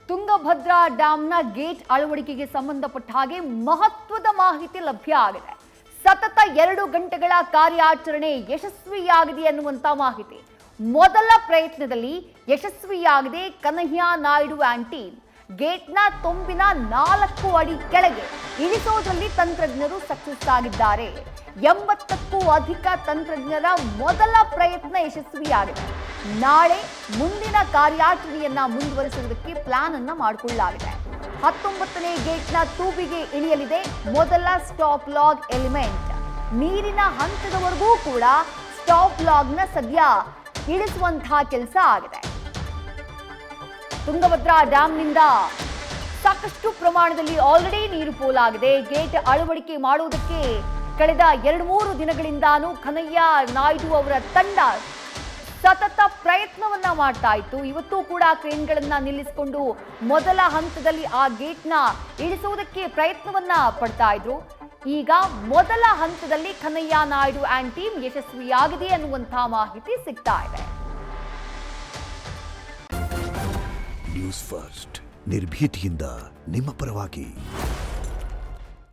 Tungabhadra ಡ್ಯಾಂನ gate ಅಳವಡಿಕೆಗೆ ಸಂಬಂಧಪಟ್ಟ ಹಾಗೆ ಮಹತ್ವದ ಮಾಹಿತಿ ಲಭ್ಯ ಆಗಿದೆ. ಸತತ 2 ಗಂಟೆಗಳ ಕಾರ್ಯಾಚರಣೆ ಯಶಸ್ವಿಯಾಗಿದೆ ಅನ್ನುವಂತ ಮಾಹಿತಿ. ಮೊದಲ ಪ್ರಯತ್ನದಲ್ಲಿ ಯಶಸ್ವಿಯಾಗಿದೆ ಕನ್ಹಯ್ಯ ನಾಯ್ಡು ಆ್ಯಂಡ್ ಟೀಮ್. ಗೇಟ್ನ ತುಂಬಿನ 4 ಅಡಿ ಕೆಳಗೆ ಇಳಿಸೋದ್ರಲ್ಲಿ ತಂತ್ರಜ್ಞರು ಸಕ್ಸಸ್ ಆಗಿದ್ದಾರೆ. 80ಕ್ಕೂ ಅಧಿಕ ತಂತ್ರಜ್ಞರ ಮೊದಲ ಪ್ರಯತ್ನ ಯಶಸ್ವಿಯಾಗಿದೆ. ನಾಳೆ ಮುಂದಿನ ಕಾರ್ಯಾಚರಣೆಯನ್ನ ಮುಂದುವರಿಸುವುದಕ್ಕೆ ಪ್ಲಾನ್ ಅನ್ನ ಮಾಡಿಕೊಳ್ಳಲಾಗಿದೆ. 19ನೇ ಗೇಟ್ನ ತೂಬಿಗೆ ಇಳಿಯಲಿದೆ ಮೊದಲ ಸ್ಟಾಪ್ ಲಾಗ್ ಎಲಿಮೆಂಟ್. ನೀರಿನ ಹಂತದವರೆಗೂ ಕೂಡ ಸ್ಟಾಪ್ ಲಾಗ್ನ ಸದ್ಯ ಇಳಿಸುವಂತಹ ಕೆಲಸ ಆಗಿದೆ. ತುಂಗಭದ್ರಾ ಡ್ಯಾಂನಿಂದ ಸಾಕಷ್ಟು ಪ್ರಮಾಣದಲ್ಲಿ ಆಲ್ರೆಡಿ ನೀರು ಪೋಲಾಗಿದೆ. ಗೇಟ್ ಅಳವಡಿಕೆ ಮಾಡುವುದಕ್ಕೆ ಕಳೆದ 2-3 ದಿನಗಳಿಂದಾನು ಕನ್ಹಯ್ಯ ನಾಯ್ಡು ಅವರ ತಂಡ ಸತತ ಪ್ರಯತ್ನವನ್ನ ಮಾಡ್ತಾ ಇತ್ತು. ಇವತ್ತು ಕೂಡ ಕ್ರೇನ್ಗಳನ್ನ ನಿಲ್ಲಿಸಿಕೊಂಡು ಮೊದಲ ಹಂತದಲ್ಲಿ ಆ ಗೇಟ್ನ ಇಳಿಸುವುದಕ್ಕೆ ಪ್ರಯತ್ನವನ್ನ ಪಡ್ತಾ ಇದ್ರು. ಈಗ ಮೊದಲ ಹಂತದಲ್ಲಿ ಕನ್ಹಯ್ಯ ನಾಯ್ಡು ಆ್ಯಂಡ್ ಟೀಮ್ ಯಶಸ್ವಿಯಾಗಿದೆ ಅನ್ನುವಂತಹ ಮಾಹಿತಿ ಸಿಗ್ತಾ ಇದೆ. ನ್ಯೂಸ್ ಫಸ್ಟ್ ನಿರ್ಭೀತಿಯಿಂದ ನಿಮ್ಮ ಪರವಾಗಿ.